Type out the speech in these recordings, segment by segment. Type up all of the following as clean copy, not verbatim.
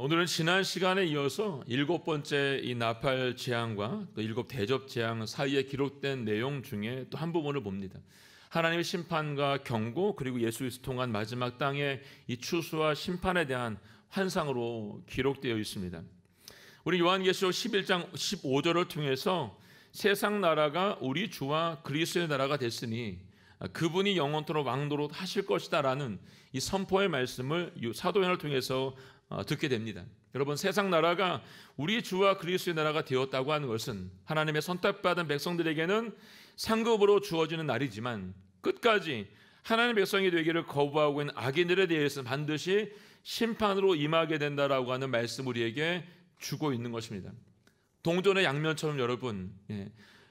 오늘은 지난 시간에 이어서 7번째 이 나팔 재앙과 또 7 대접 재앙 사이에 기록된 내용 중에 또 한 부분을 봅니다. 하나님의 심판과 경고, 그리고 예수 그리스도 통한 마지막 땅의 이 추수와 심판에 대한 환상으로 기록되어 있습니다. 우리 요한계시록 11장 15절을 통해서 세상 나라가 우리 주와 그리스도의 나라가 됐으니 그분이 영원토록 왕노릇 하실 것이다 라는 이 선포의 말씀을 사도행을 통해서 듣게 됩니다. 여러분, 세상 나라가 우리 주와 그리스도의 나라가 되었다고 하는 것은 하나님의 선택받은 백성들에게는 상급으로 주어지는 날이지만 끝까지 하나님의 백성이 되기를 거부하고 있는 악인들에 대해서 반드시 심판으로 임하게 된다라고 하는 말씀 우리에게 주고 있는 것입니다. 동전의 양면처럼 여러분,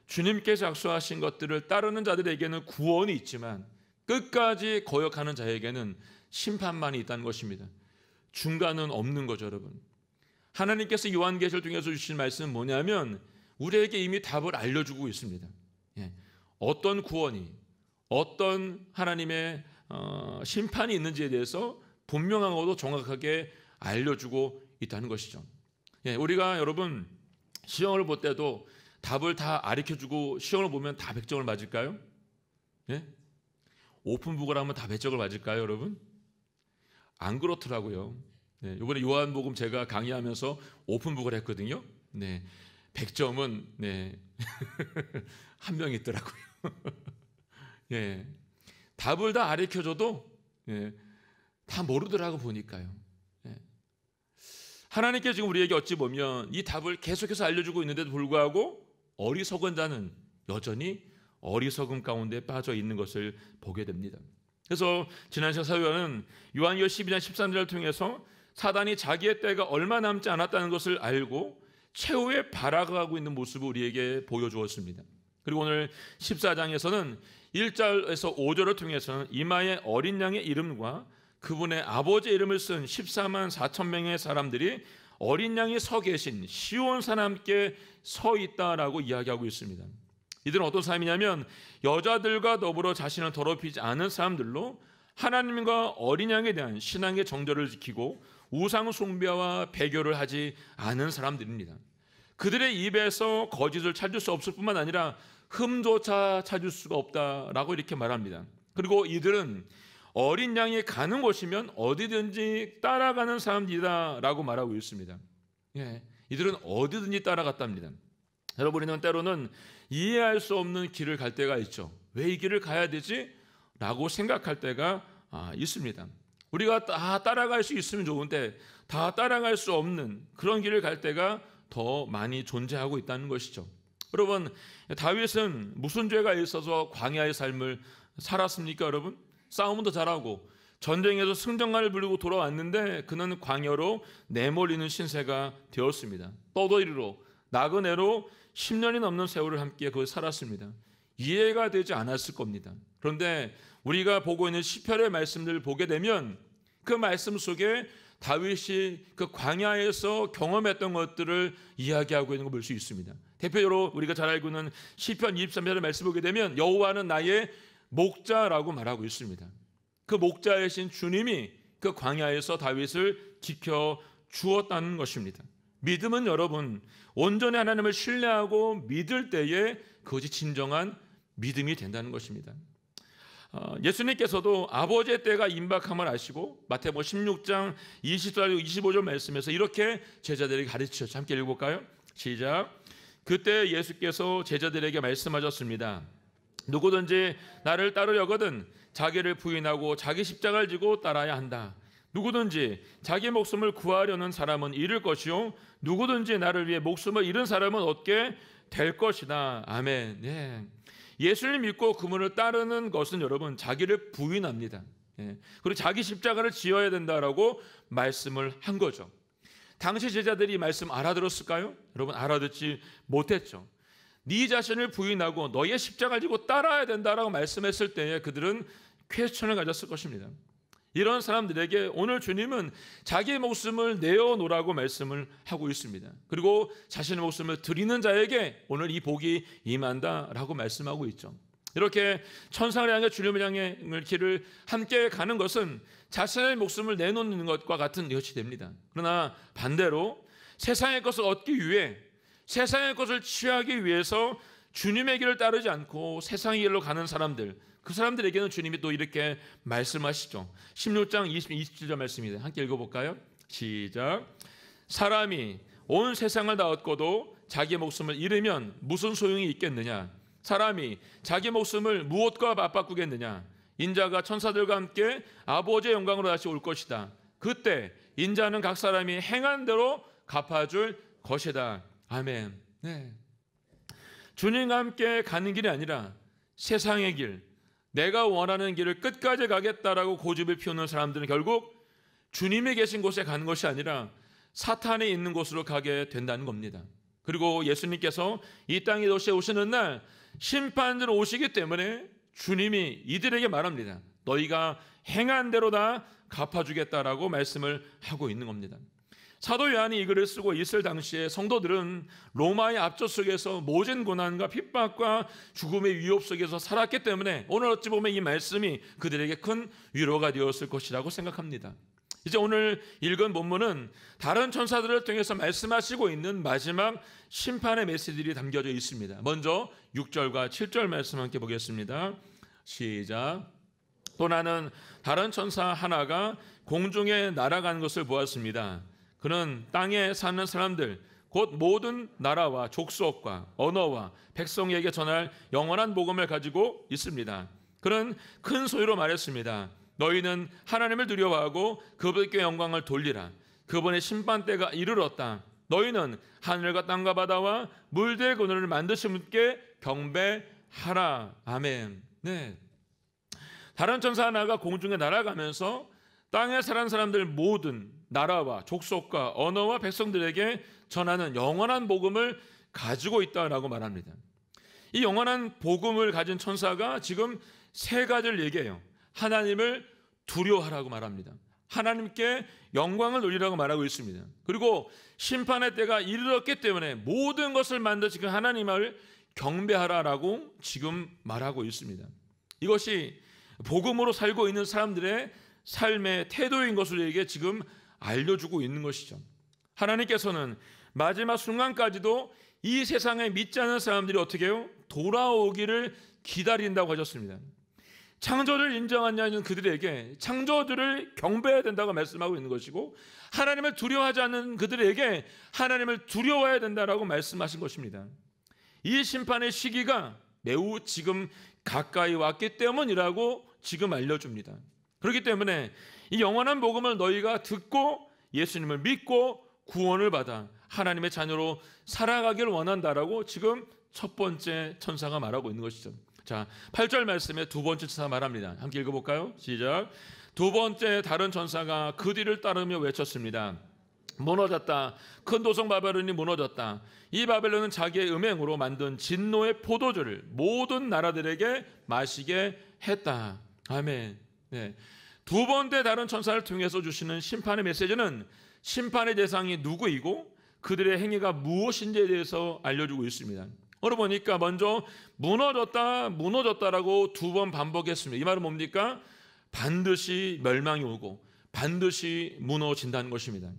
주님께서 약속하신 것들을 따르는 자들에게는 구원이 있지만 끝까지 거역하는 자에게는 심판만이 있다는 것입니다. 중간은 없는 거죠, 여러분. 하나님께서 요한계시를 통해서 주신 말씀은 뭐냐면 우리에게 이미 답을 알려주고 있습니다. 어떤 구원이, 어떤 하나님의 심판이 있는지에 대해서 분명하고도 정확하게 알려주고 있다는 것이죠. 우리가 여러분 시험을 볼 때도 답을 다 가르쳐주고 시험을 보면 다 100점을 맞을까요? 오픈북을 하면 다 100점을 맞을까요, 여러분? 안 그렇더라고요. 이번에 요한복음 제가 강의하면서 오픈북을 했거든요. 100점은 한 명 있더라고요. 답을 다 가르쳐줘도 다 모르더라고 보니까요. 하나님께 지금 우리에게 어찌 보면 이 답을 계속해서 알려주고 있는데도 불구하고 어리석은 자는 여전히 어리석음 가운데 빠져 있는 것을 보게 됩니다. 그래서 지난 시간 사도는 요한계시록 12장 13절을 통해서 사단이 자기의 때가 얼마 남지 않았다는 것을 알고 최후의 발악하고 있는 모습을 우리에게 보여주었습니다. 그리고 오늘 14장에서는 1절에서 5절을 통해서는 이마에 어린 양의 이름과 그분의 아버지의 이름을 쓴 14만 4천 명의 사람들이 어린 양이 서 계신 시온산 함께 서 있다라고 이야기하고 있습니다. 이들은 어떤 사람이냐면 여자들과 더불어 자신을 더럽히지 않은 사람들로 하나님과 어린 양에 대한 신앙의 정절을 지키고 우상 숭배와 배교를 하지 않은 사람들입니다. 그들의 입에서 거짓을 찾을 수 없을 뿐만 아니라 흠조차 찾을 수가 없다라고 이렇게 말합니다. 그리고 이들은 어린 양이 가는 곳이면 어디든지 따라가는 사람들이다라고 말하고 있습니다. 이들은 어디든지 따라갔답니다. 여러분, 우리는 때로는 이해할 수 없는 길을 갈 때가 있죠. 왜 이 길을 가야 되지? 라고 생각할 때가 있습니다. 우리가 다 따라갈 수 있으면 좋은데 다 따라갈 수 없는 그런 길을 갈 때가 더 많이 존재하고 있다는 것이죠. 여러분, 다윗은 무슨 죄가 있어서 광야의 삶을 살았습니까? 여러분, 싸움도 잘하고 전쟁에서 승전가를 부르고 돌아왔는데 그는 광야로 내몰리는 신세가 되었습니다. 떠돌이로 나그네로 10년이 넘는 세월을 함께 거기 살았습니다. 이해가 되지 않았을 겁니다. 그런데 우리가 보고 있는 시편의 말씀들을 보게 되면 그 말씀 속에 다윗이 그 광야에서 경험했던 것들을 이야기하고 있는 걸 볼 수 있습니다. 대표적으로 우리가 잘 알고 있는 시편 23편의 말씀 보게 되면 여호와는 나의 목자라고 말하고 있습니다. 그 목자이신 주님이 그 광야에서 다윗을 지켜 주었다는 것입니다. 믿음은 여러분 온전히 하나님을 신뢰하고 믿을 때에 그것이 진정한 믿음이 된다는 것입니다. 예수님께서도 아버지의 때가 임박함을 아시고 마태복음 16장 24절 25절 말씀에서 이렇게 제자들에게 가르치셨죠. 함께 읽어볼까요? 시작. 그때 예수께서 제자들에게 말씀하셨습니다. 누구든지 나를 따르려거든 자기를 부인하고 자기 십자가를 지고 따라야 한다. 누구든지 자기 목숨을 구하려는 사람은 잃을 것이요 누구든지 나를 위해 목숨을 잃은 사람은 얻게 될 것이다. 아멘. 예수를 믿고 그분을 따르는 것은 여러분 자기를 부인합니다. 그리고 자기 십자가를 지어야 된다라고 말씀을 한 거죠. 당시 제자들이 이 말씀 알아들었을까요? 여러분, 알아듣지 못했죠. 네 자신을 부인하고 너의 십자가를 지고 따라야 된다라고 말씀했을 때에 그들은 퀘스천을 가졌을 것입니다. 이런 사람들에게 오늘 주님은 자기의 목숨을 내어놓으라고 말씀을 하고 있습니다. 그리고 자신의 목숨을 드리는 자에게 오늘 이 복이 임한다라고 말씀하고 있죠. 이렇게 천상을 향해 주님을 향해 길을 함께 가는 것은 자신의 목숨을 내놓는 것과 같은 것이 됩니다. 그러나 반대로 세상의 것을 얻기 위해, 세상의 것을 취하기 위해서 주님의 길을 따르지 않고 세상의 길로 가는 사람들, 그 사람들에게는 주님이 또 이렇게 말씀하시죠. 16장 27절 말씀입니다. 함께 읽어볼까요? 시작. 사람이 온 세상을 다 얻고도 자기 목숨을 잃으면 무슨 소용이 있겠느냐? 사람이 자기 목숨을 무엇과 맞바꾸겠느냐? 인자가 천사들과 함께 아버지의 영광으로 다시 올 것이다. 그때 인자는 각 사람이 행한 대로 갚아줄 것이다. 아멘. 네. 주님과 함께 가는 길이 아니라 세상의 길, 내가 원하는 길을 끝까지 가겠다라고 고집을 피우는 사람들은 결국 주님이 계신 곳에 가는 것이 아니라 사탄이 있는 곳으로 가게 된다는 겁니다. 그리고 예수님께서 이 땅에 오시는 날 심판으로 오시기 때문에 주님이 이들에게 말합니다. 너희가 행한 대로 다 갚아주겠다라고 말씀을 하고 있는 겁니다. 사도 요한이 이 글을 쓰고 있을 당시에 성도들은 로마의 압조 속에서 모진 고난과 핍박과 죽음의 위협 속에서 살았기 때문에 오늘 어찌 보면 이 말씀이 그들에게 큰 위로가 되었을 것이라고 생각합니다. 이제 오늘 읽은 본문은 다른 천사들을 통해서 말씀하시고 있는 마지막 심판의 메시지들이 담겨져 있습니다. 먼저 6절과 7절 말씀 함께 보겠습니다. 시작. 또 나는 다른 천사 하나가 공중에 날아가는 것을 보았습니다. 그는 땅에 사는 사람들 곧 모든 나라와 족속과 언어와 백성에게 전할 영원한 복음을 가지고 있습니다. 그는 큰 소리로 말했습니다. 너희는 하나님을 두려워하고 그분께 영광을 돌리라. 그분의 심판 때가 이르렀다. 너희는 하늘과 땅과 바다와 물들의 그늘을 만드신 분께 경배하라. 아멘. 네. 다른 천사 하나가 공중에 날아가면서 땅에 사는 사람들 모든 나라와 족속과 언어와 백성들에게 전하는 영원한 복음을 가지고 있다라고 말합니다. 이 영원한 복음을 가진 천사가 지금 세 가지를 얘기해요. 하나님을 두려워하라고 말합니다. 하나님께 영광을 돌리라고 말하고 있습니다. 그리고 심판의 때가 이르렀기 때문에 모든 것을 만드신 그 하나님을 경배하라라고 지금 말하고 있습니다. 이것이 복음으로 살고 있는 사람들의 삶의 태도인 것을 우리에게 지금 알려주고 있는 것이죠. 하나님께서는 마지막 순간까지도 이 세상에 믿지 않는 사람들이 어떻게 해요? 돌아오기를 기다린다고 하셨습니다. 창조주를 인정하지 않는 그들에게 창조주를 경배해야 된다고 말씀하고 있는 것이고, 하나님을 두려워하지 않는 그들에게 하나님을 두려워해야 된다라고 말씀하신 것입니다. 이 심판의 시기가 매우 지금 가까이 왔기 때문이라고 지금 알려줍니다. 그렇기 때문에 이 영원한 복음을 너희가 듣고 예수님을 믿고 구원을 받아 하나님의 자녀로 살아가기를 원한다라고 지금 첫 번째 천사가 말하고 있는 것이죠. 자, 8절 말씀에 두 번째 천사가 말합니다. 함께 읽어볼까요? 시작. 두 번째 다른 천사가 그 뒤를 따르며 외쳤습니다. 무너졌다. 큰 도성 바벨론이 무너졌다. 이 바벨론은 자기의 음행으로 만든 진노의 포도주를 모든 나라들에게 마시게 했다. 아멘. 네. 두 번째 다른 천사를 통해서 주시는 심판의 메시지는 심판의 대상이 누구이고 그들의 행위가 무엇인지에 대해서 알려주고 있습니다. 오늘 보니까 먼저 무너졌다라고 두 번 반복했습니다. 이 말은 뭡니까? 반드시 멸망이 오고 반드시 무너진다는 것입니다.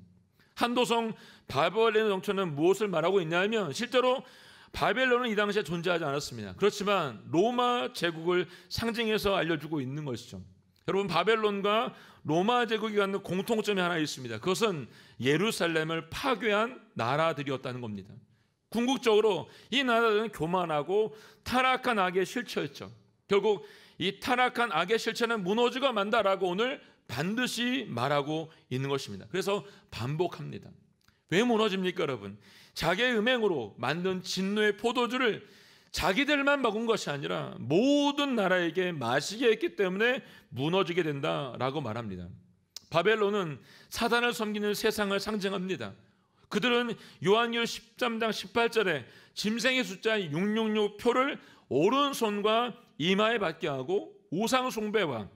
한도성 바벨론의 정체는 무엇을 말하고 있냐면 실제로 바벨론은 이 당시에 존재하지 않았습니다. 그렇지만 로마 제국을 상징해서 알려주고 있는 것이죠. 여러분, 바벨론과 로마 제국이 갖는 공통점이 하나 있습니다. 그것은 예루살렘을 파괴한 나라들이었다는 겁니다. 궁극적으로 이 나라들은 교만하고 타락한 악의 실체였죠. 결국 이 타락한 악의 실체는 무너지고 만다라고 오늘 반드시 말하고 있는 것입니다. 그래서 반복합니다. 왜 무너집니까, 여러분? 자기의 음행으로 만든 진노의 포도주를 자기들만 먹은 것이 아니라 모든 나라에게 마시게 했기 때문에 무너지게 된다라고 말합니다. 바벨론은 사단을 섬기는 세상을 상징합니다. 그들은 요한일서 13장 18절에 짐승의 숫자 666표를 오른손과 이마에 받게 하고 우상 숭배와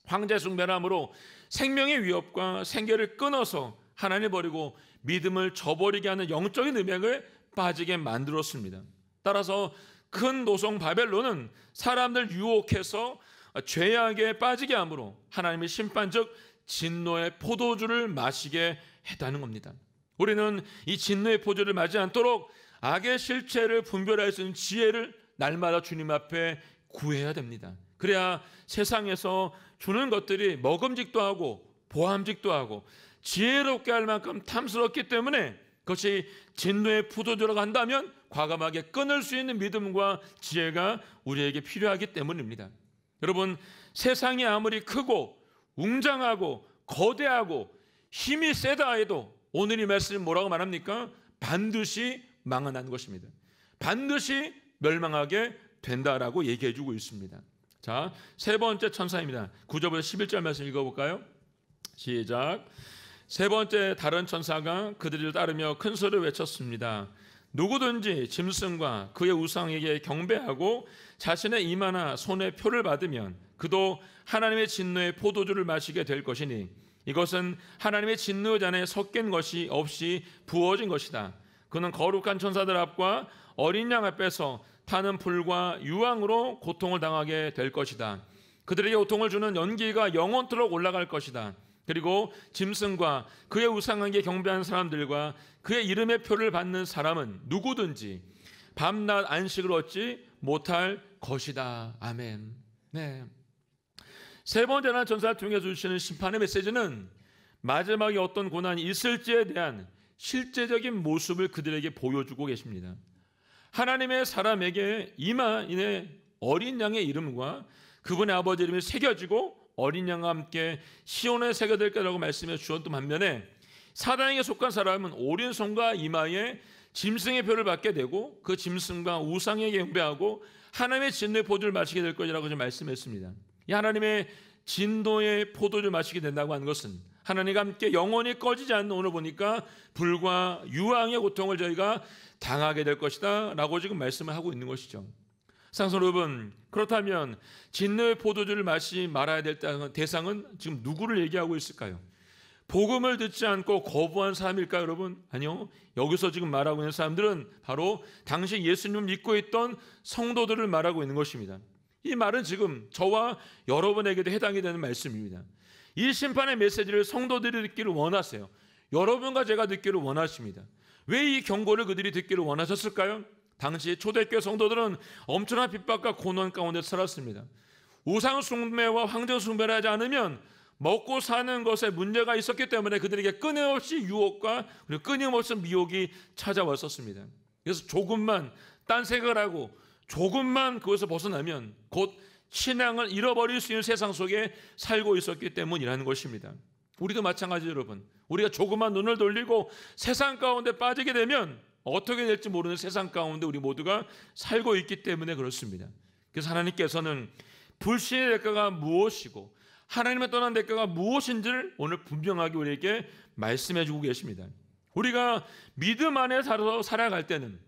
황제 숭배를 함으로 생명의 위협과 생계를 끊어서 하나님 버리고 믿음을 저버리게 하는 영적인 음행을 빠지게 만들었습니다. 따라서 큰 노성 바벨론은 사람들 유혹해서 죄악에 빠지게 함으로 하나님의 심판 즉 진노의 포도주를 마시게 했다는 겁니다. 우리는 이 진노의 포도주를 맞지 않도록 악의 실체를 분별할 수 있는 지혜를 날마다 주님 앞에 구해야 됩니다. 그래야 세상에서 주는 것들이 먹음직도 하고 보암직도 하고 지혜롭게 할 만큼 탐스럽기 때문에 그것이 진노의 포도주라고 한다면 과감하게 끊을 수 있는 믿음과 지혜가 우리에게 필요하기 때문입니다. 여러분, 세상이 아무리 크고 웅장하고 거대하고 힘이 세다 해도 오늘 이 말씀이 뭐라고 말합니까? 반드시 망한다는 것입니다. 반드시 멸망하게 된다라고 얘기해 주고 있습니다. 자, 세 번째 천사입니다. 9절부터 11절 말씀 읽어볼까요? 시작. 세 번째 다른 천사가 그들을 따르며 큰 소리로 외쳤습니다. 누구든지 짐승과 그의 우상에게 경배하고 자신의 이마나 손에 표를 받으면 그도 하나님의 진노의 포도주를 마시게 될 것이니 이것은 하나님의 진노 잔에 섞인 것이 없이 부어진 것이다. 그는 거룩한 천사들 앞과 어린 양 앞에서 타는 불과 유황으로 고통을 당하게 될 것이다. 그들에게 고통을 주는 연기가 영원토록 올라갈 것이다. 그리고 짐승과 그의 우상에게 경배하는 사람들과 그의 이름의 표를 받는 사람은 누구든지 밤낮 안식을 얻지 못할 것이다. 아멘. 네. 세 번째는 전사를 통해 주시는 심판의 메시지는 마지막에 어떤 고난이 있을지에 대한 실제적인 모습을 그들에게 보여주고 계십니다. 하나님의 사람에게 이마에 어린 양의 이름과 그분의 아버지 이름이 새겨지고 어린 양과 함께 시온에 새겨질 거라고 말씀해 주셨던 반면에 사단에게 속한 사람은 오른손과 이마에 짐승의 표를 받게 되고 그 짐승과 우상에게 경배하고 하나님의 진노의 포도를 마시게 될 것이라고 좀 말씀했습니다. 이 하나님의 진노의 포도를 마시게 된다고 하는 것은 하나님과 함께 영원히 꺼지지 않는, 오늘 보니까 불과 유황의 고통을 저희가 당하게 될 것이다 라고 지금 말씀을 하고 있는 것이죠. 사랑하는 여러분, 그렇다면 진노의 포도주를 마시지 말아야 될 대상은 지금 누구를 얘기하고 있을까요? 복음을 듣지 않고 거부한 사람일까요, 여러분? 아니요. 여기서 지금 말하고 있는 사람들은 바로 당시 예수님을 믿고 있던 성도들을 말하고 있는 것입니다. 이 말은 지금 저와 여러분에게도 해당이 되는 말씀입니다. 이 심판의 메시지를 성도들이 듣기를 원하세요. 여러분과 제가 듣기를 원하십니다. 왜 이 경고를 그들이 듣기를 원하셨을까요? 당시 초대교회 성도들은 엄청난 핍박과 고난 가운데 살았습니다. 우상 숭배와 황제 숭배를 하지 않으면 먹고 사는 것에 문제가 있었기 때문에 그들에게 끊임없이 유혹과 그리고 끊임없이 미혹이 찾아왔었습니다. 그래서 조금만 딴 생각을 하고 조금만 그것을 벗어나면 곧 신앙을 잃어버릴 수 있는 세상 속에 살고 있었기 때문이라는 것입니다. 우리도 마찬가지죠, 여러분. 우리가 조금만 눈을 돌리고 세상 가운데 빠지게 되면 어떻게 될지 모르는 세상 가운데 우리 모두가 살고 있기 때문에 그렇습니다. 그래서 하나님께서는 불신의 대가가 무엇이고 하나님을 떠난 대가가 무엇인지를 오늘 분명하게 우리에게 말씀해 주고 계십니다. 우리가 믿음 안에 살아갈 때는,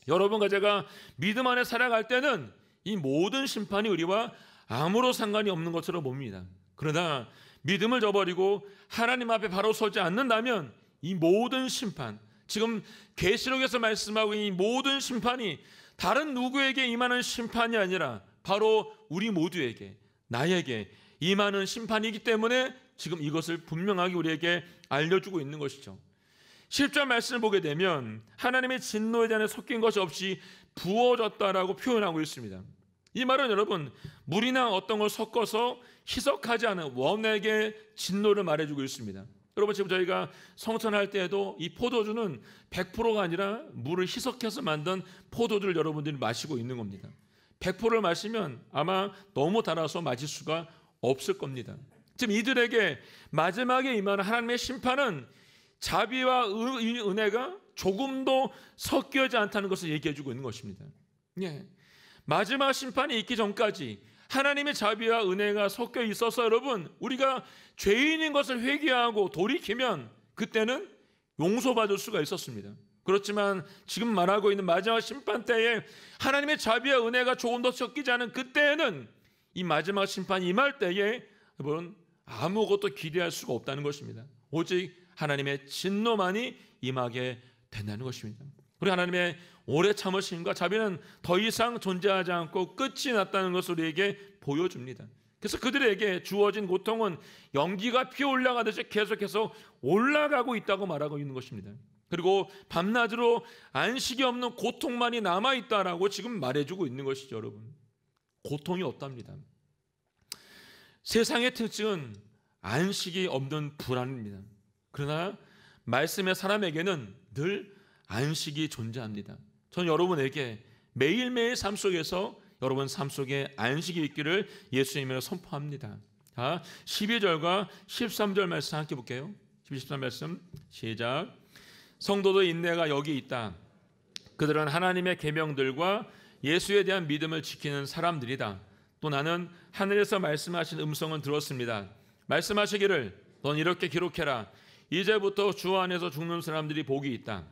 여러분과 제가 믿음 안에 살아갈 때는 이 모든 심판이 우리와 아무런 상관이 없는 것처럼 봅니다. 그러나 믿음을 저버리고 하나님 앞에 바로 서지 않는다면 이 모든 심판, 지금 계시록에서 말씀하고 이 모든 심판이 다른 누구에게 임하는 심판이 아니라 바로 우리 모두에게, 나에게 임하는 심판이기 때문에 지금 이것을 분명하게 우리에게 알려주고 있는 것이죠. 10절 말씀을 보게 되면 하나님의 진노에 대한 섞인 것이 없이 부어졌다라고 표현하고 있습니다. 이 말은 여러분, 물이나 어떤 걸 섞어서 희석하지 않은 원액의 진노를 말해주고 있습니다. 여러분, 지금 저희가 성천할 때에도 이 포도주는 100%가 아니라 물을 희석해서 만든 포도주를 여러분들이 마시고 있는 겁니다. 100%를 마시면 아마 너무 달아서 마실 수가 없을 겁니다. 지금 이들에게 마지막에 임하는 하나님의 심판은 자비와 은혜가 조금도 섞여지 않다는 것을 얘기해주고 있는 것입니다. 예. 마지막 심판이 있기 전까지 하나님의 자비와 은혜가 섞여 있어서 여러분, 우리가 죄인인 것을 회개하고 돌이키면 그때는 용서받을 수가 있었습니다. 그렇지만 지금 말하고 있는 마지막 심판 때에 하나님의 자비와 은혜가 조금 더 섞이지 않은 그때에는 이 마지막 심판이 임할 때에 여러분, 아무것도 기대할 수가 없다는 것입니다. 오직 하나님의 진노만이 임하게 된다는 것입니다. 우리 하나님의 오래 참으심과 자비는 더 이상 존재하지 않고 끝이 났다는 것을 우리에게 보여줍니다. 그래서 그들에게 주어진 고통은 연기가 피어올라가듯이 계속해서 올라가고 있다고 말하고 있는 것입니다. 그리고 밤낮으로 안식이 없는 고통만이 남아있다라고 지금 말해주고 있는 것이죠. 여러분, 고통이 없답니다. 세상의 특징은 안식이 없는 불안입니다. 그러나 말씀의 사람에게는 늘 안식이 존재합니다. 저는 여러분에게 매일매일 삶 속에서 여러분 삶 속에 안식이 있기를 예수님으로 선포합니다. 자, 12절과 13절 말씀 함께 볼게요. 13 말씀 시작. 성도도 인내가 여기 있다. 그들은 하나님의 계명들과 예수에 대한 믿음을 지키는 사람들이다. 또 나는 하늘에서 말씀하신 음성을 들었습니다. 말씀하시기를 넌 이렇게 기록해라. 이제부터 주 안에서 죽는 사람들이 복이 있다.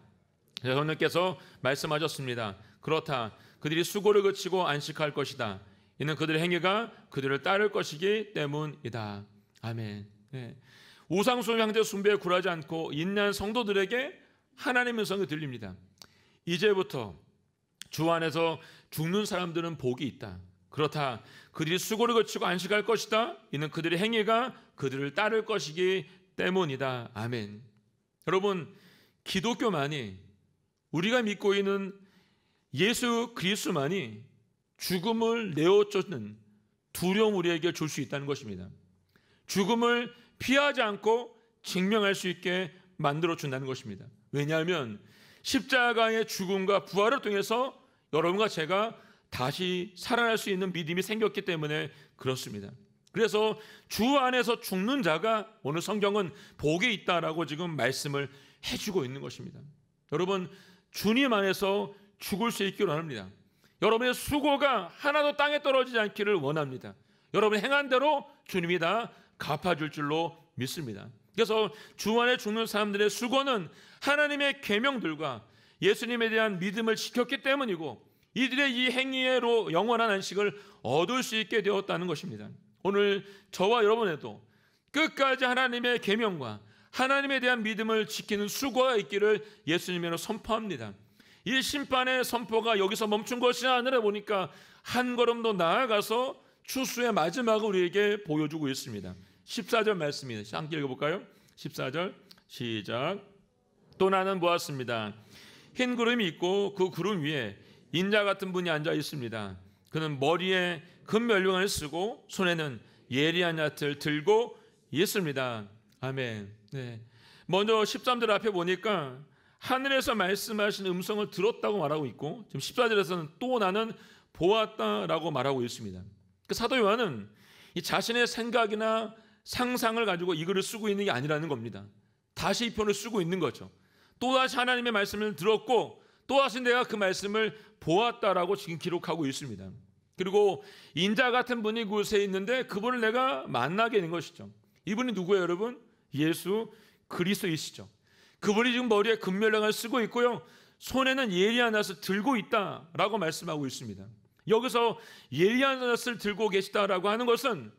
여호와께서 말씀하셨습니다. 그렇다. 그들이 수고를 그치고 안식할 것이다. 이는 그들의 행위가 그들을 따를 것이기 때문이다. 아멘. 네. 우상숭배 형제 숭배에 굴하지 않고 인내한 성도들에게 하나님의 음성이 들립니다. 이제부터 주 안에서 죽는 사람들은 복이 있다. 그렇다. 그들이 수고를 거치고 안식할 것이다. 이는 그들의 행위가 그들을 따를 것이기 때문이다. 아멘. 여러분, 기독교만이, 우리가 믿고 있는 예수 그리스도만이 죽음을 내어쫓는 두려움 우리에게 줄 수 있다는 것입니다. 죽음을 피하지 않고 증명할 수 있게 만들어준다는 것입니다. 왜냐하면 십자가의 죽음과 부활을 통해서 여러분과 제가 다시 살아날 수 있는 믿음이 생겼기 때문에 그렇습니다. 그래서 주 안에서 죽는 자가 오늘 성경은 복이 있다라고 지금 말씀을 해주고 있는 것입니다. 여러분, 주님 안에서 죽을 수 있기를 원합니다. 여러분의 수고가 하나도 땅에 떨어지지 않기를 원합니다. 여러분이 행한 대로 주님이 다 갚아줄 줄로 믿습니다. 그래서 주 안에 죽는 사람들의 수고는 하나님의 계명들과 예수님에 대한 믿음을 지켰기 때문이고 이들의 이 행위로 영원한 안식을 얻을 수 있게 되었다는 것입니다. 오늘 저와 여러분에도 끝까지 하나님의 계명과 하나님에 대한 믿음을 지키는 수고가 있기를 예수님으로 선포합니다. 이 심판의 선포가 여기서 멈춘 것이 아니라 보니까 한 걸음 더 나아가서 추수의 마지막을 우리에게 보여주고 있습니다. 14절 말씀입니다. 함께 읽어볼까요? 14절 시작. 또 나는 보았습니다. 흰 구름이 있고 그 구름 위에 인자 같은 분이 앉아 있습니다. 그는 머리에 금면류관을 쓰고 손에는 예리한 낫을 들고 있습니다. 아멘. 네. 먼저 13절 앞에 보니까 하늘에서 말씀하신 음성을 들었다고 말하고 있고 지금 14절에서는 또 나는 보았다라고 말하고 있습니다. 그 사도 요한은 이 자신의 생각이나 상상을 가지고 이 글을 쓰고 있는 게 아니라는 겁니다. 다시 이 편을 쓰고 있는 거죠. 또다시 하나님의 말씀을 들었고 또다시 내가 그 말씀을 보았다라고 지금 기록하고 있습니다. 그리고 인자 같은 분이 그곳에 있는데 그분을 내가 만나게 된 것이죠. 이분이 누구예요, 여러분? 예수 그리스도이시죠. 그분이 지금 머리에 금면류관을 쓰고 있고요. 손에는 예리한 낫을 들고 있다라고 말씀하고 있습니다. 여기서 예리한 낫을 들고 계시다라고 하는 것은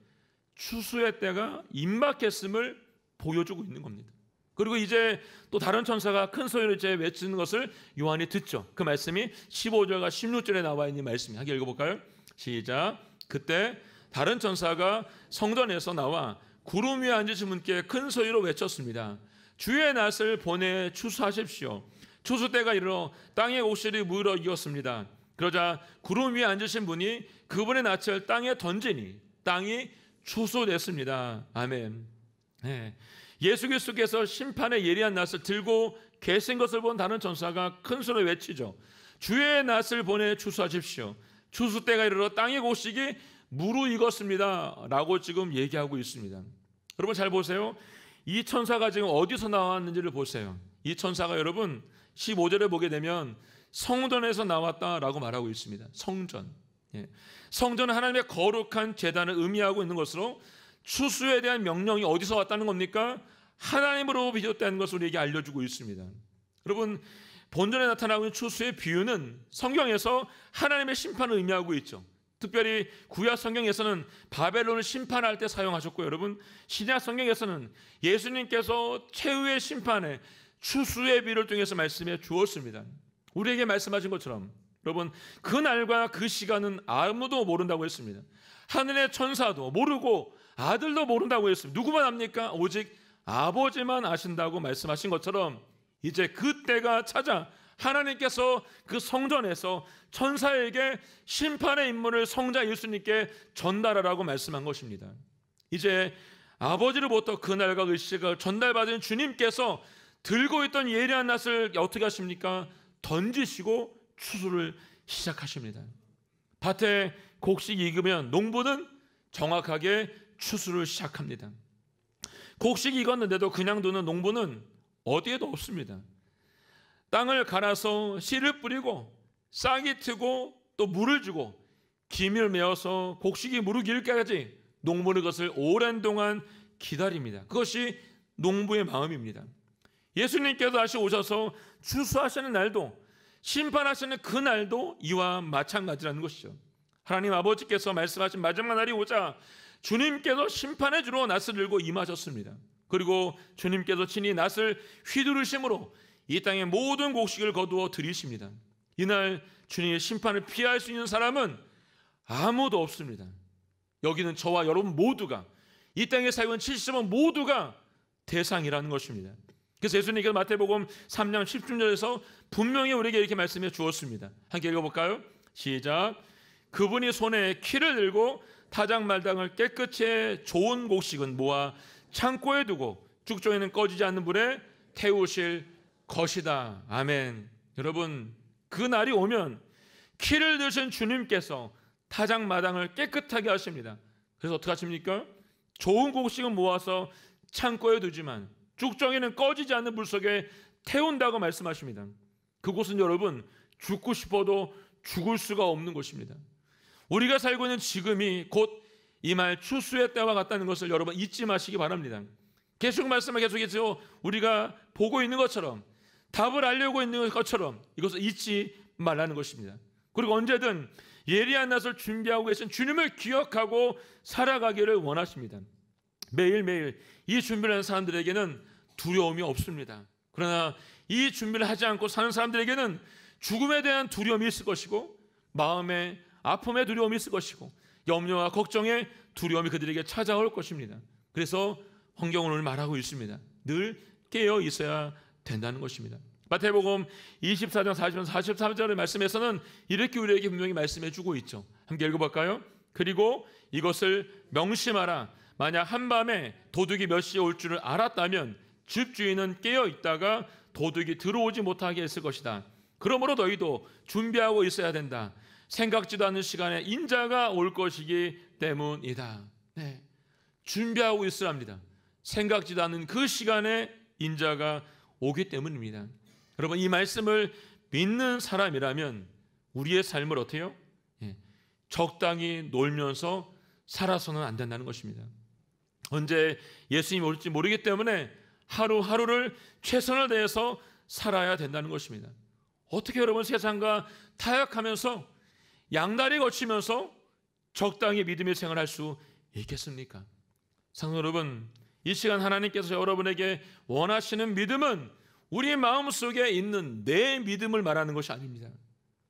추수의 때가 임박했음을 보여주고 있는 겁니다. 그리고 이제 또 다른 천사가 큰 소리로 이제 외치는 것을 요한이 듣죠. 그 말씀이 15절과 16절에 나와 있는 말씀입니다. 함께 읽어볼까요? 시작. 그때 다른 천사가 성전에서 나와 구름 위에 앉으신 분께 큰 소리로 외쳤습니다. 주의 낫을 보내 추수하십시오. 추수 때가 이르러 땅의 옥실이 무르익었습니다. 그러자 구름 위에 앉으신 분이 그분의 낫을 땅에 던지니 땅이 추수됐습니다. 아멘. 네. 예수 그리스도께서 심판의 예리한 낫을 들고 계신 것을 본 다른 천사가 큰 소리로 외치죠. 주의 낫을 보내 추수하십시오. 추수 때가 이르러 땅의 곡식이 무르익었습니다 라고 지금 얘기하고 있습니다. 여러분 잘 보세요. 이 천사가 지금 어디서 나왔는지를 보세요. 이 천사가 여러분 15절에 보게 되면 성전에서 나왔다라고 말하고 있습니다. 성전. 성전은 하나님의 거룩한 제단을 의미하고 있는 것으로 추수에 대한 명령이 어디서 왔다는 겁니까? 하나님으로 비롯된 것을 우리에게 알려주고 있습니다. 여러분 본전에 나타나고 있는 추수의 비유는 성경에서 하나님의 심판을 의미하고 있죠. 특별히 구약 성경에서는 바벨론을 심판할 때 사용하셨고 여러분 신약 성경에서는 예수님께서 최후의 심판에 추수의 비유를 통해서 말씀해 주었습니다. 우리에게 말씀하신 것처럼 여러분, 그 날과 그 시간은 아무도 모른다고 했습니다. 하늘의 천사도 모르고 아들도 모른다고 했습니다. 누구만 압니까? 오직 아버지만 아신다고 말씀하신 것처럼 이제 그 때가 찾아 하나님께서 그 성전에서 천사에게 심판의 임무를 성자 예수님께 전달하라고 말씀한 것입니다. 이제 아버지로부터 그 날과 그 시간을 전달받은 주님께서 들고 있던 예리한 낫을 어떻게 하십니까? 던지시고 추수를 시작하십니다. 밭에 곡식이 익으면 농부는 정확하게 추수를 시작합니다. 곡식이 익었는데도 그냥 두는 농부는 어디에도 없습니다. 땅을 갈아서 씨를 뿌리고 싹이 트고 또 물을 주고 김을 메어서 곡식이 무르기까지 농부는 그것을 오랜 동안 기다립니다. 그것이 농부의 마음입니다. 예수님께서 다시 오셔서 추수하시는 날도 심판하시는 그 날도 이와 마찬가지라는 것이죠. 하나님 아버지께서 말씀하신 마지막 날이 오자 주님께서 심판해 주러 낫을 들고 임하셨습니다. 그리고 주님께서 친히 낫을 휘두르심으로 이 땅의 모든 곡식을 거두어 들이십니다. 이날 주님의 심판을 피할 수 있는 사람은 아무도 없습니다. 여기는 저와 여러분 모두가, 이 땅에 살고 있는 70원 모두가 대상이라는 것입니다. 그래서 예수님께서 마태복음 3장 10절에서 분명히 우리에게 이렇게 말씀해 주었습니다. 함께 읽어볼까요? 시작. 그분이 손에 키를 들고 타작말당을 깨끗이 좋은 곡식은 모아 창고에 두고 쭉종이는 꺼지지 않는 불에 태우실 것이다. 아멘. 여러분, 그 날이 오면 키를 드신 주님께서 타작마당을 깨끗하게 하십니다. 그래서 어떻게 하십니까? 좋은 곡식은 모아서 창고에 두지만 쭉정이는 꺼지지 않는 물 속에 태운다고 말씀하십니다. 그곳은 여러분 죽고 싶어도 죽을 수가 없는 곳입니다. 우리가 살고 있는 지금이 곧 이 말 추수의 때와 같다는 것을 여러분 잊지 마시기 바랍니다. 계속 말씀을 계속해서 우리가 보고 있는 것처럼, 답을 알려고 있는 것처럼 이것을 잊지 말라는 것입니다. 그리고 언제든 예리한 낫을 준비하고 계신 주님을 기억하고 살아가기를 원하십니다. 매일매일 이 준비를 하는 사람들에게는 두려움이 없습니다. 그러나 이 준비를 하지 않고 사는 사람들에게는 죽음에 대한 두려움이 있을 것이고, 마음의 아픔의 두려움이 있을 것이고, 염려와 걱정의 두려움이 그들에게 찾아올 것입니다. 그래서 성경은 오늘 말하고 있습니다. 늘 깨어 있어야 된다는 것입니다. 마태복음 24장 43절의 말씀에서는 이렇게 우리에게 분명히 말씀해 주고 있죠. 함께 읽어볼까요? 그리고 이것을 명심하라. 만약 한밤에 도둑이 몇 시에 올 줄을 알았다면 집주인은 깨어 있다가 도둑이 들어오지 못하게 했을 것이다. 그러므로 너희도 준비하고 있어야 된다. 생각지도 않은 시간에 인자가 올 것이기 때문이다. 네, 준비하고 있어야 합니다. 생각지도 않은 그 시간에 인자가 오기 때문입니다. 여러분, 이 말씀을 믿는 사람이라면 우리의 삶을 어떻게 해요? 적당히 놀면서 살아서는 안 된다는 것입니다. 언제 예수님이 올지 모르기 때문에 하루하루를 최선을 다해서 살아야 된다는 것입니다. 어떻게 여러분 세상과 타협하면서 양다리 거치면서 적당히 믿음의 생활을 할 수 있겠습니까? 사랑하는 여러분, 이 시간 하나님께서 여러분에게 원하시는 믿음은 우리의 마음속에 있는 내 믿음을 말하는 것이 아닙니다.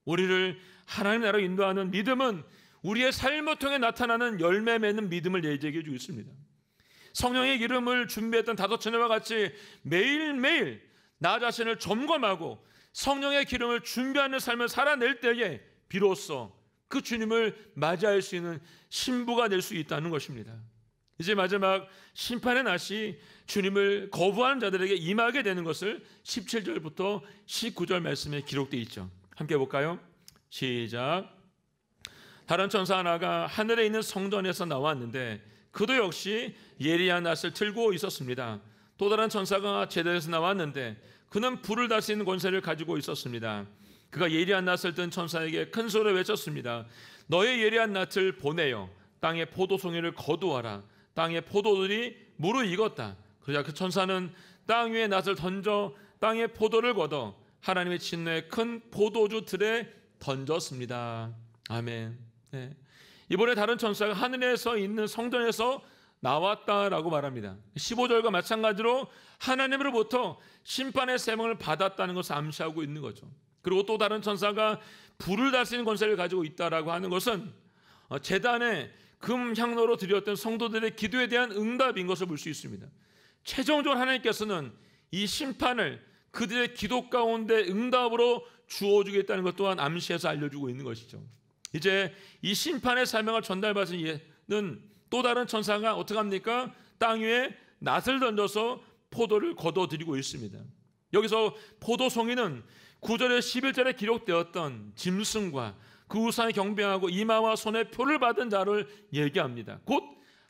우리를 하나님 나라로 인도하는 믿음은 우리의 삶을 통해 나타나는 열매 맺는 믿음을 얘기해 주고 있습니다. 성령의 기름을 준비했던 다섯 처녀와 같이 매일매일 나 자신을 점검하고 성령의 기름을 준비하는 삶을 살아낼 때에 비로소 그 주님을 맞이할 수 있는 신부가 될 수 있다는 것입니다. 이제 마지막 심판의 날이 주님을 거부하는 자들에게 임하게 되는 것을 17절부터 19절 말씀에 기록되어 있죠. 함께 볼까요? 시작. 다른 천사 하나가 하늘에 있는 성전에서 나왔는데 그도 역시 예리한 낫을 들고 있었습니다. 또 다른 천사가 제단에서 나왔는데 그는 불을 다스리는 권세를 가지고 있었습니다. 그가 예리한 낫을 든 천사에게 큰 소리로 외쳤습니다. 너의 예리한 낫을 보내어 땅의 포도송이를 거두어라. 땅의 포도들이 무르익었다. 그러자 그 천사는 땅 위에 낫을 던져 땅의 포도를 걷어 하나님의 진노의 큰 포도주 틀에 던졌습니다. 아멘. 네. 이번에 다른 천사가 하늘에서 있는 성전에서 나왔다라고 말합니다. 15절과 마찬가지로 하나님으로부터 심판의 세명을 받았다는 것을 암시하고 있는 거죠. 그리고 또 다른 천사가 불을 다스리는 권세를 가지고 있다라고 하는 것은 제단에 금 향로로 드렸던 성도들의 기도에 대한 응답인 것을 볼 수 있습니다. 최종적으로 하나님께서는 이 심판을 그들의 기도 가운데 응답으로 주어주겠다는 것 또한 암시해서 알려주고 있는 것이죠. 이제 이 심판의 사명을 전달받은 이는 또 다른 천사가 어떻게 합니까? 땅 위에 낫을 던져서 포도를 거둬들이고 있습니다. 여기서 포도송이는 9절에 11절에 기록되었던 짐승과 그 우상에 경배하고 이마와 손에 표를 받은 자를 얘기합니다. 곧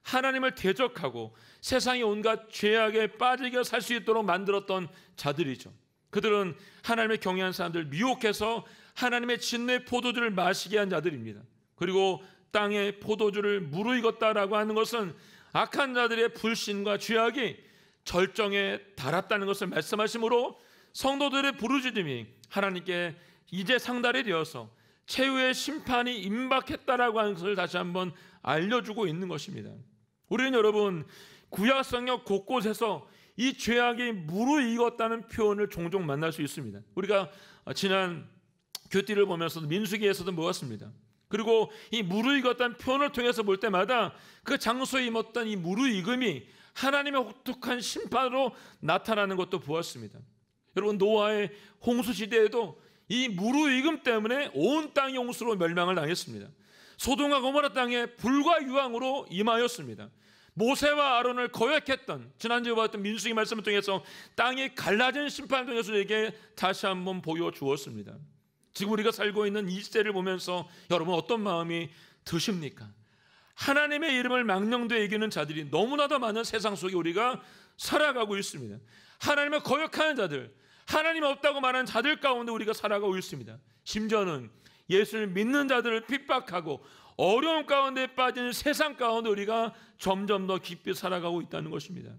하나님을 대적하고 세상의 온갖 죄악에 빠지게 살 수 있도록 만들었던 자들이죠. 그들은 하나님을 경외한 사람들을 미혹해서 하나님의 진노의 포도주를 마시게 한 자들입니다. 그리고 땅에 포도주를 무르익었다라고 하는 것은 악한 자들의 불신과 죄악이 절정에 달았다는 것을 말씀하시므로 성도들의 부르짖음이 하나님께 이제 상달이 되어서 최후의 심판이 임박했다라고 하는 것을 다시 한번 알려주고 있는 것입니다. 우리는 여러분 구약 성경 곳곳에서 이 죄악이 무르익었다는 표현을 종종 만날 수 있습니다. 우리가 지난 교티를 보면서도 민수기에서도 보았습니다. 그리고 이 무르익었다는 표현을 통해서 볼 때마다 그 장소에 임었던 이 무르익음이 하나님의 혹독한 심판으로 나타나는 것도 보았습니다. 여러분 노아의 홍수 시대에도 이 무르익음 때문에 온 땅이 홍수로 멸망을 당했습니다. 소돔과 고모라 땅에 불과 유황으로 임하였습니다. 모세와 아론을 거역했던 지난주에 봤던 민수기 말씀을 통해서 땅이 갈라진 심판을 통해서 우리에게 다시 한번 보여주었습니다. 지금 우리가 살고 있는 이 시대를 보면서 여러분 어떤 마음이 드십니까? 하나님의 이름을 망령되이 여기는 자들이 너무나도 많은 세상 속에 우리가 살아가고 있습니다. 하나님을 거역하는 자들, 하나님 없다고 말하는 자들 가운데 우리가 살아가고 있습니다. 심지어는 예수를 믿는 자들을 핍박하고 어려움 가운데 빠지는 세상 가운데 우리가 점점 더 깊이 살아가고 있다는 것입니다.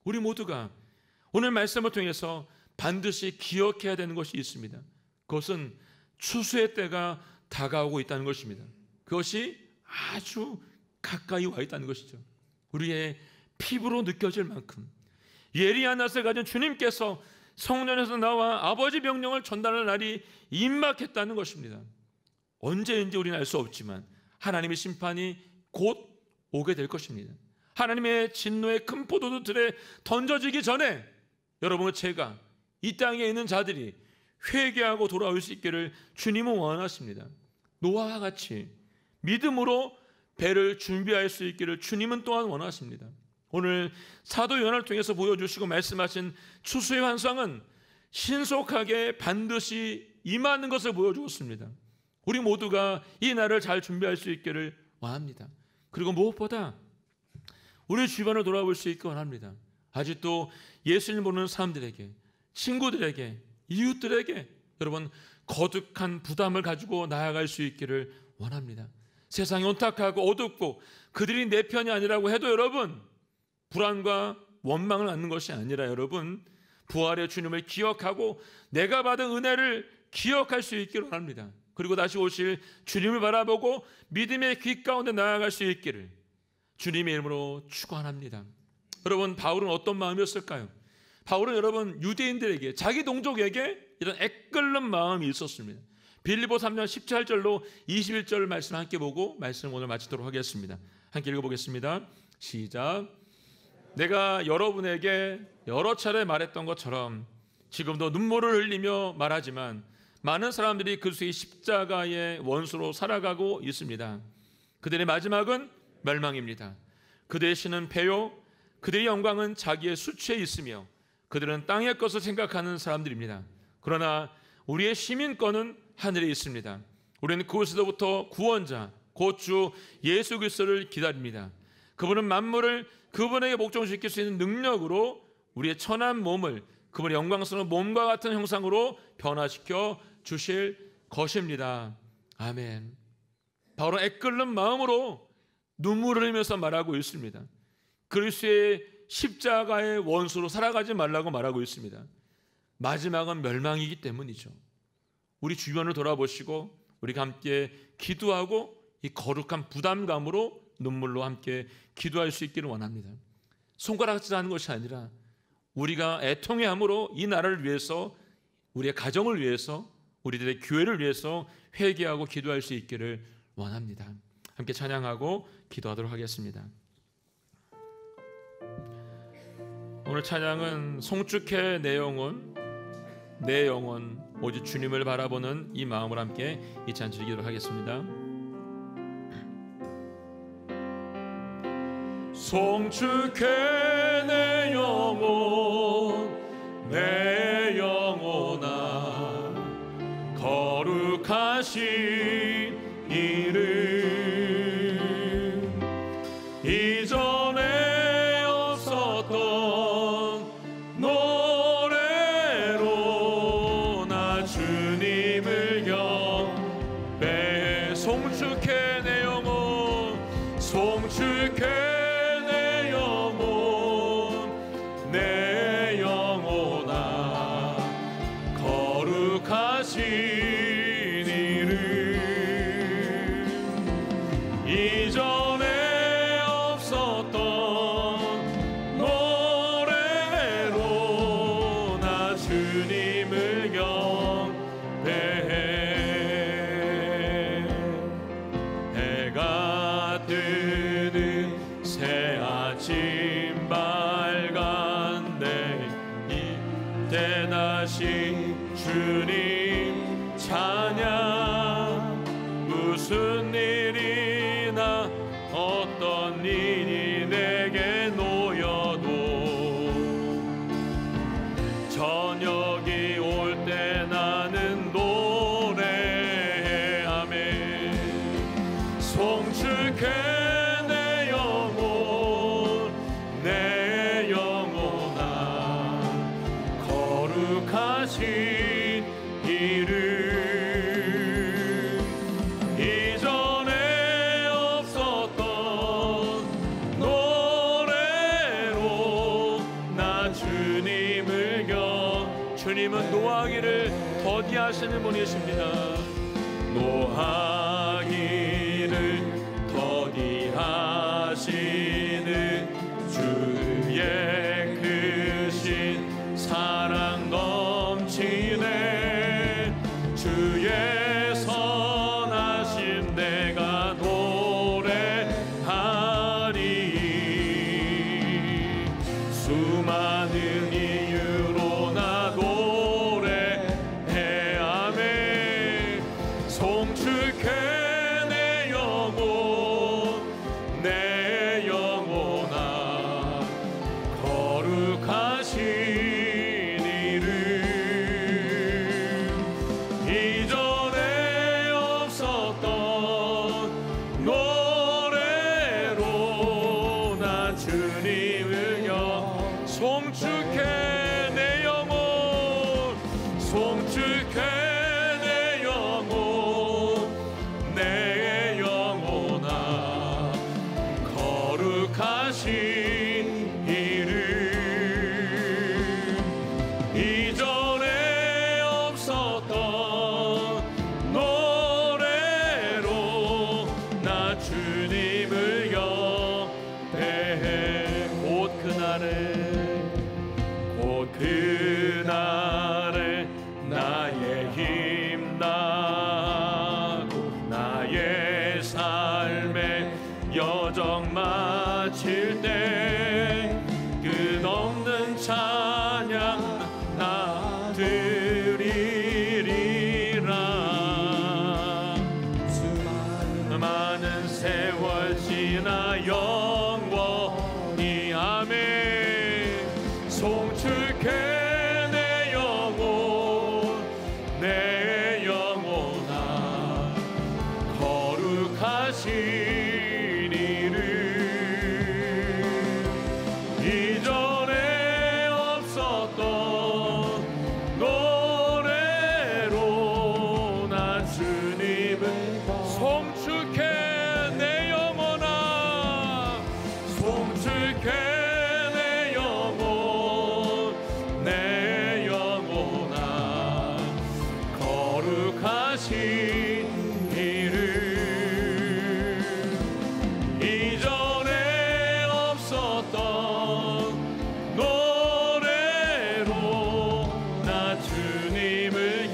우리 모두가 오늘 말씀을 통해서 반드시 기억해야 되는 것이 있습니다. 그것은 추수의 때가 다가오고 있다는 것입니다. 그것이 아주 가까이 와 있다는 것이죠. 우리의 피부로 느껴질 만큼 예리한 낫을 가진 주님께서 성전에서 나와 아버지 명령을 전달할 날이 임박했다는 것입니다. 언제인지 우리는 알 수 없지만 하나님의 심판이 곧 오게 될 것입니다. 하나님의 진노의 큰 포도주들에 던져지기 전에 여러분과 제가 이 땅에 있는 자들이 회개하고 돌아올 수 있기를 주님은 원하십니다. 노아와 같이 믿음으로 배를 준비할 수 있기를 주님은 또한 원하십니다. 오늘 사도 요한을 통해서 보여주시고 말씀하신 추수의 환상은 신속하게 반드시 임하는 것을 보여주었습니다. 우리 모두가 이 날을 잘 준비할 수 있기를 원합니다. 그리고 무엇보다 우리 주변을 돌아볼 수 있기 원합니다. 아직도 예수님 보는 사람들에게, 친구들에게, 이웃들에게 여러분 거듭한 부담을 가지고 나아갈 수 있기를 원합니다. 세상이 온탁하고 어둡고 그들이 내 편이 아니라고 해도 여러분 불안과 원망을 갖는 것이 아니라 여러분 부활의 주님을 기억하고 내가 받은 은혜를 기억할 수 있기를 원합니다. 그리고 다시 오실 주님을 바라보고 믿음의 길 가운데 나아갈 수 있기를 주님의 이름으로 축원합니다. 여러분 바울은 어떤 마음이었을까요? 바울은 여러분 유대인들에게 자기 동족에게 이런 애끓는 마음이 있었습니다. 빌립보 3장 17절로 21절 말씀 함께 보고 말씀 오늘 마치도록 하겠습니다. 함께 읽어보겠습니다. 시작. 내가 여러분에게 여러 차례 말했던 것처럼 지금도 눈물을 흘리며 말하지만 많은 사람들이 그리스도의 십자가의 원수로 살아가고 있습니다. 그들의 마지막은 멸망입니다. 그들의 신은 패요, 그들의 영광은 자기의 수치에 있으며 그들은 땅의 것을 생각하는 사람들입니다. 그러나 우리의 시민권은 하늘에 있습니다. 우리는 그곳에서부터 구원자 곧 주 예수 그리스도를 기다립니다. 그분은 만물을 그분에게 목종시킬 수 있는 능력으로 우리의 천한 몸을 그분의 영광스러운 몸과 같은 형상으로 변화시켜 주실 것입니다. 아멘. 바로 애끓는 마음으로 눈물을 흘리면서 말하고 있습니다. 그리스도의 십자가의 원수로 살아가지 말라고 말하고 있습니다. 마지막은 멸망이기 때문이죠. 우리 주변을 돌아보시고 우리가 함께 기도하고 이 거룩한 부담감으로 눈물로 함께 기도할 수 있기를 원합니다. 손가락질 하는 것이 아니라 우리가 애통해함으로 이 나라를 위해서 우리의 가정을 위해서 우리들의 교회를 위해서 회개하고 기도할 수 있기를 원합니다. 함께 찬양하고 기도하도록 하겠습니다. 오늘 찬양은 송축해 내 영혼 내 영혼 오직 주님을 바라보는 이 마음을 함께 이 찬양 드리도록 하겠습니다. 송축해 내 영혼 내 영혼아 거룩하신 이름 이전에 없었던 노래로 나 주님을 경배해 송축해 내 영혼 송축해 이전에 없었던 노래로 나 주님을 경배해 해가 뜨는 새 아침 밝은데 이때 다시 주님 찬양 무슨 일이나 어떤 일이 내게 놓여도 저녁이 올 때 나는 노래해 아멘 송축해 내 영혼 내 영혼아 거룩하신 이름 이전에 없었던 노래로 나 주님을 주님은 노하기를 더디하시는 분이십니다. 노하기를 더디하시는 주의 크신 사랑 넘치네 주의 선하심 내가 노래하리 수많은 이유로 나 노래해 아멘 송축해 내 영혼 내 영혼아 거룩하신 이름 이전에 없었던 노래로 나 주님을 송축해 내 영혼 송축해 내 영혼 내 영혼아 거룩하신 이름 이전에 없었던 노래로 나 주님을 경배해 곧 그날에 나의 힘 나고 나의 삶의 여정 마칠 때 끝없는 찬양 나 드리리라 수많은 세월 지나 영원히 아멘 송축해 내 영혼 내 영혼아 거룩하신 이름 이전에 없었던 노래로 나 주님을 송축해 내 영혼아 송축해 이전에 없었던 노래로 나 주님을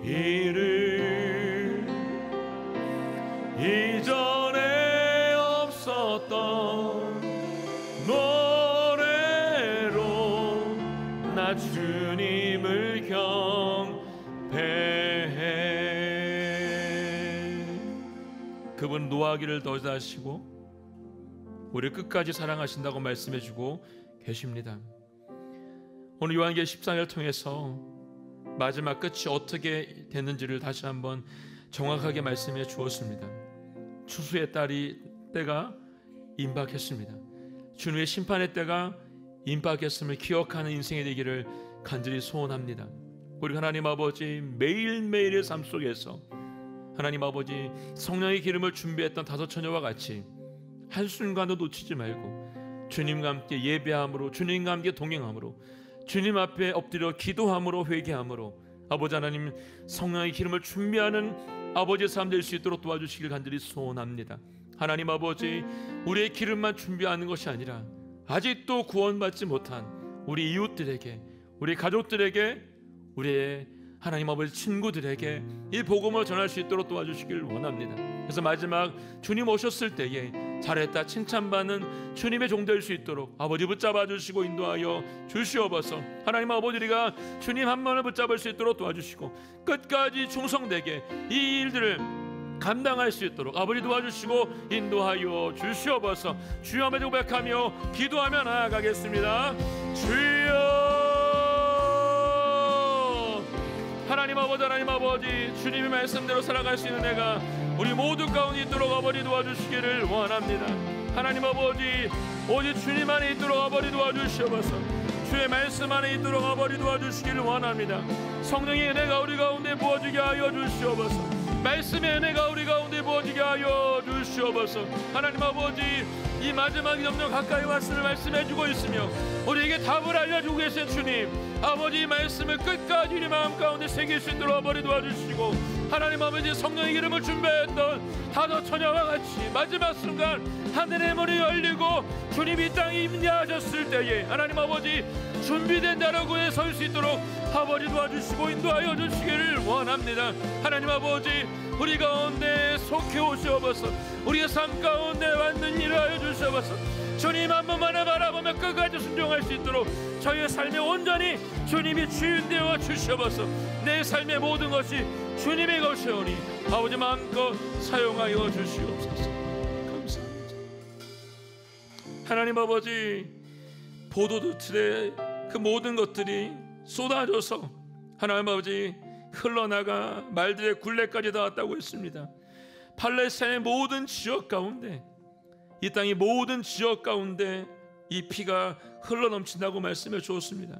이를 이전에 없었던 노래로 나 주님을 경배해. 그분 노하기를 더하시고 우리를 끝까지 사랑하신다고 말씀해주고 계십니다. 오늘 요한계시록 14장을 통해서 마지막 끝이 어떻게 됐는지를 다시 한번 정확하게 말씀해 주었습니다. 추수의 때가 임박했습니다. 주님의 심판의 때가 임박했음을 기억하는 인생이 되기를 간절히 소원합니다. 우리 하나님 아버지, 매일매일의 삶 속에서 하나님 아버지 성령의 기름을 준비했던 다섯 처녀와 같이 한순간도 놓치지 말고 주님과 함께 예배함으로, 주님과 함께 동행함으로, 주님 앞에 엎드려 기도함으로, 회개함으로 아버지 하나님 성령의 기름을 준비하는 아버지의 삶 될 수 있도록 도와주시길 간절히 소원합니다. 하나님 아버지, 우리의 기름만 준비하는 것이 아니라 아직도 구원받지 못한 우리 이웃들에게, 우리 가족들에게, 우리의 하나님 아버지 친구들에게 이 복음을 전할 수 있도록 도와주시길 원합니다. 그래서 마지막 주님 오셨을 때에 잘했다 칭찬받는 주님의 종 될 수 있도록 아버지 붙잡아 주시고 인도하여 주시옵소서. 하나님 아버지, 우리가 주님 한 번을 붙잡을 수 있도록 도와주시고 끝까지 충성되게 이 일들을 감당할 수 있도록 아버지 도와주시고 인도하여 주시옵소서. 주여 아버지 고백하며 기도하며 나아가겠습니다. 주여, 하나님 아버지, 주님의 말씀대로 살아갈 수 있는 내가 우리 모두 가운데 있도록 아버지 도와주시기를 원합니다. 하나님 아버지, 오직 주님 안에 있도록 아버지 도와주시옵소서. 주의 말씀 안에 있도록 아버지 도와주시기를 원합니다. 성령의 은혜가 우리 가운데 부어지게 하여 주시옵소서. 말씀의 은혜가 우리 가운데 부어지게 하여 주시옵소서. 하나님 아버지, 이 마지막이 점점 가까이 왔음을 말씀해주고 있으며 우리에게 답을 알려주고 계신 주님 아버지, 이 말씀을 끝까지 우리 마음 가운데 새길 수 있도록 아버지 도와주시고 하나님 아버지 성령의 기름을 준비했던 다섯 처녀와 같이 마지막 순간 하늘의 문이 열리고 주님이 이 땅에 임재하셨을 때에 하나님 아버지 준비된 자로구에 설 수 있도록 아버지 도와주시고 인도하여 주시기를 원합니다. 하나님 아버지, 우리 가운데 속해 오시옵소서. 우리의 삶 가운데 왔는 일을 하여 주시옵소서. 주님 한 번만을 바라보며 끝까지 순종할 수 있도록 저희의 삶에 온전히 주님이 주인 되어 주시옵소서. 내 삶의 모든 것이 주님의 것이오니 아버지 마음껏 사용하여 주시옵소서. 감사합니다. 하나님 아버지, 포도주 틀에 그 모든 것들이 쏟아져서 하나님 아버지 흘러나가 말들의 굴레까지 닿았다고 했습니다. 팔레스타인의 모든 지역 가운데, 이 땅의 모든 지역 가운데 이 피가 흘러넘친다고 말씀해 주었습니다.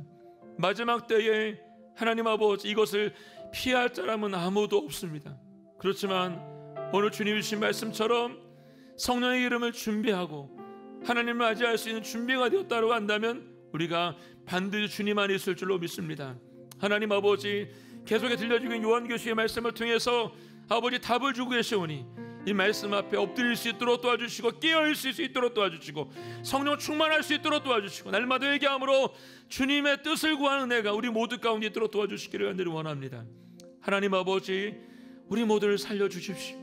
마지막 때에 하나님 아버지, 이것을 피할 사람은 아무도 없습니다. 그렇지만 오늘 주님 주신 말씀처럼 성령의 이름을 준비하고 하나님을 맞이할 수 있는 준비가 되었다고 한다면 우리가 반드시 주님 안에 있을 줄로 믿습니다. 하나님 아버지, 계속해 들려주고 있는 요한계시의 말씀을 통해서 아버지 답을 주고 계시오니 이 말씀 앞에 엎드릴 수 있도록 도와주시고 깨어있을 수 있도록 도와주시고 성령 충만할 수 있도록 도와주시고 날마다 회개함으로 주님의 뜻을 구하는 내가 우리 모두 가운데 있도록 도와주시기를 간절히 원합니다. 하나님 아버지, 우리 모두를 살려주십시오.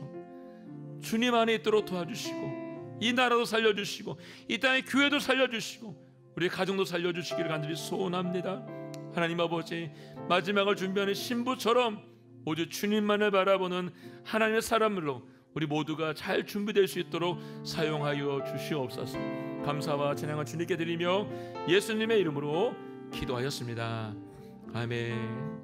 주님 안에 있도록 도와주시고 이 나라도 살려주시고 이 땅의 교회도 살려주시고 우리 가정도 살려주시기를 간절히 소원합니다. 하나님 아버지, 마지막을 준비하는 신부처럼 오직 주님만을 바라보는 하나님의 사람으로 우리 모두가 잘 준비될 수 있도록 사용하여 주시옵소서. 감사와 찬양을 주님께 드리며 예수님의 이름으로 기도하였습니다. 아멘.